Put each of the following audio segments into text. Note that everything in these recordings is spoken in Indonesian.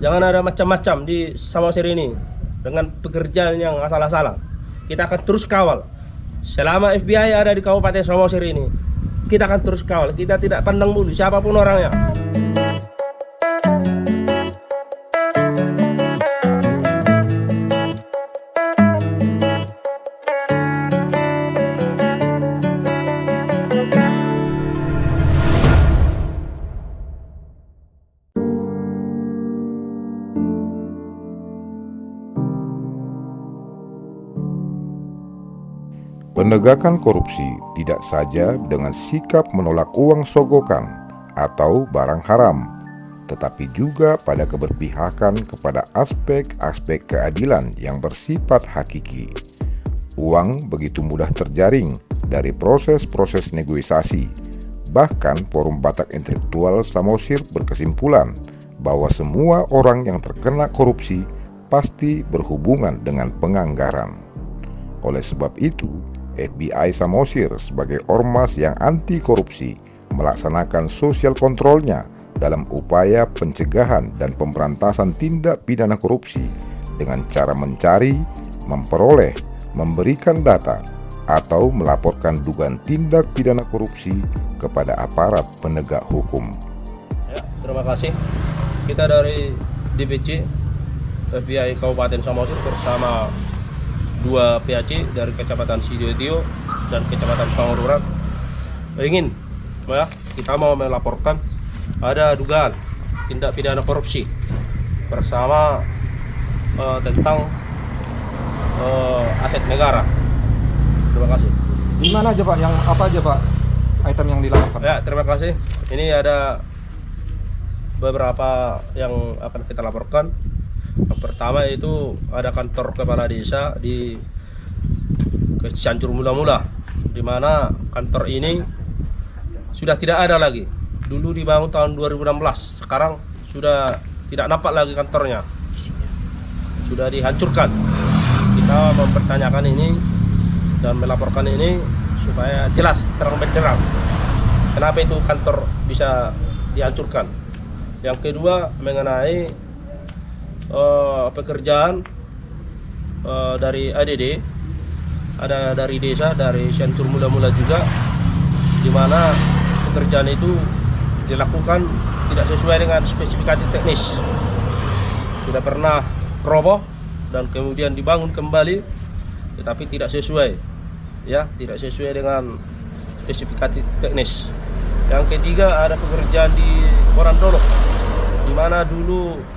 jangan ada macam-macam di Samosir ini dengan pekerjaan yang asal-asalan. Kita akan terus kawal. Selama FBI ada di Kabupaten Samosir ini, kita akan terus kawal. Kita tidak pandang bulu siapapun orangnya. Penegakan korupsi tidak saja dengan sikap menolak uang sogokan atau barang haram, tetapi juga pada keberpihakan kepada aspek-aspek keadilan yang bersifat hakiki. Uang begitu mudah terjaring dari proses-proses negosiasi. Bahkan Forum Batak Intelektual Samosir berkesimpulan bahwa semua orang yang terkena korupsi pasti berhubungan dengan penganggaran. Oleh sebab itu, FBI Samosir sebagai ormas yang anti korupsi melaksanakan sosial kontrolnya dalam upaya pencegahan dan pemberantasan tindak pidana korupsi dengan cara mencari, memperoleh, memberikan data, atau melaporkan dugaan tindak pidana korupsi kepada aparat penegak hukum. Ya, terima kasih. Kita dari DPC FBI Kabupaten Samosir bersama 2 PAC dari Kecamatan Sidoarjo dan Kecamatan Pangururan kita mau melaporkan ada dugaan tindak pidana korupsi bersama tentang aset negara. Terima kasih. Di mana aja Pak? Yang apa aja Pak? Item yang dilaporkan? Ya, terima kasih. Ini ada beberapa yang akan kita laporkan. Yang pertama itu ada kantor kepala desa di Cianjur Mula-Mula, di mana kantor ini sudah tidak ada lagi. Dulu dibangun tahun 2016, sekarang sudah tidak nampak lagi kantornya, sudah dihancurkan. Kita mempertanyakan ini dan melaporkan ini supaya jelas, terang benderang kenapa itu kantor bisa dihancurkan. Yang kedua mengenai pekerjaan dari ADD, ada dari desa, dari Cianjur Mula-Mula juga, di mana pekerjaan itu dilakukan tidak sesuai dengan spesifikasi teknis. Sudah pernah roboh dan kemudian dibangun kembali, tetapi tidak sesuai, ya, tidak sesuai dengan spesifikasi teknis. Yang ketiga ada pekerjaan di Korandolo, di mana dulu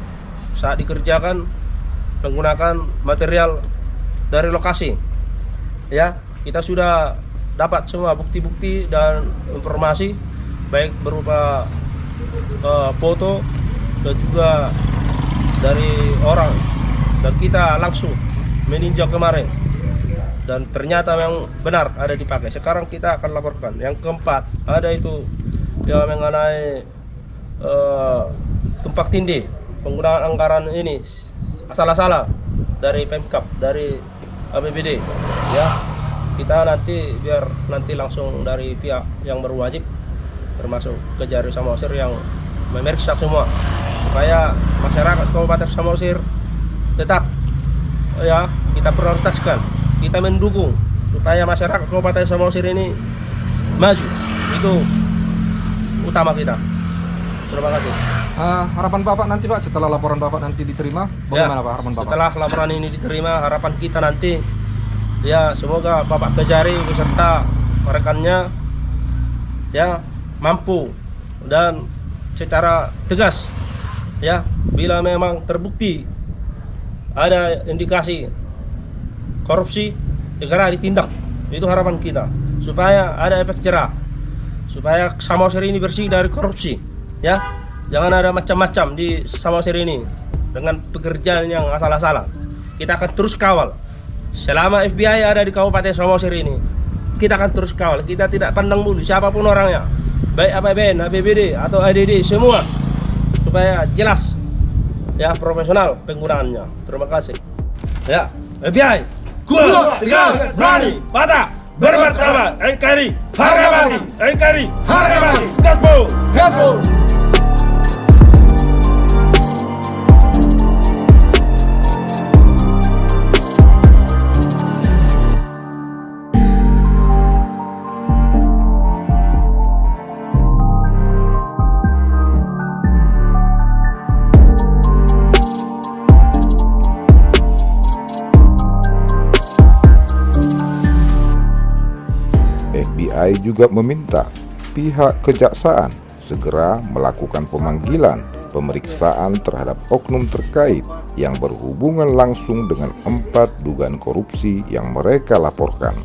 saat dikerjakan menggunakan material dari lokasi. Ya, kita sudah dapat semua bukti-bukti dan informasi baik berupa foto dan juga dari orang, dan kita langsung meninjau kemarin dan ternyata memang benar ada dipakai. Sekarang kita akan laporkan. Yang keempat ada itu yang mengenai tumpak tindih, penggunaan anggaran ini asal-asalan dari Pemkab, dari APBD, ya. Kita biar nanti langsung dari pihak yang berwajib, termasuk Kejari Samosir, yang memeriksa semua supaya masyarakat Kabupaten Samosir tetap, ya, kita prioritaskan, kita mendukung supaya masyarakat Kabupaten Samosir ini maju. Itu utama kita. Terima kasih. Harapan Bapak nanti Pak, setelah laporan Bapak nanti diterima, bagaimana Ya, Pak harapan Bapak? setelah laporan ini diterima, harapan kita nanti, ya, semoga Bapak Kejari beserta rekannya, ya, mampu dan secara tegas, ya, bila memang terbukti ada indikasi korupsi, segera ditindak. Itu harapan kita, supaya ada efek jerah, supaya Samosir ini bersih dari korupsi, ya. Jangan ada macam-macam di Samosir ini dengan pekerjaan yang asal-asalan. Kita akan terus kawal. Selama FBI ada di Kabupaten Samosir ini, kita akan terus kawal. Kita tidak pandang bulu siapapun orangnya, baik APBN, APBD atau ADD, semua, supaya jelas, ya, profesional penggunaannya. Terima kasih. Ya, FBI, kuat, tegas, berani, Batak, bermartabat, NKRI, harga mati, NKRI, harga mati, Gaspo. DPI juga meminta pihak kejaksaan segera melakukan pemanggilan pemeriksaan terhadap oknum terkait yang berhubungan langsung dengan 4 dugaan korupsi yang mereka laporkan,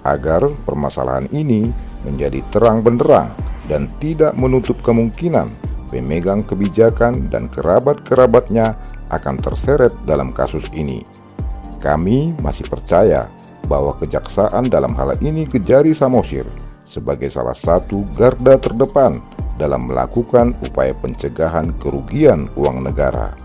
agar permasalahan ini menjadi terang benderang dan tidak menutup kemungkinan pemegang kebijakan dan kerabat-kerabatnya akan terseret dalam kasus ini. Kami masih percaya bahwa kejaksaan dalam hal ini Kejari Samosir sebagai salah satu garda terdepan dalam melakukan upaya pencegahan kerugian uang negara.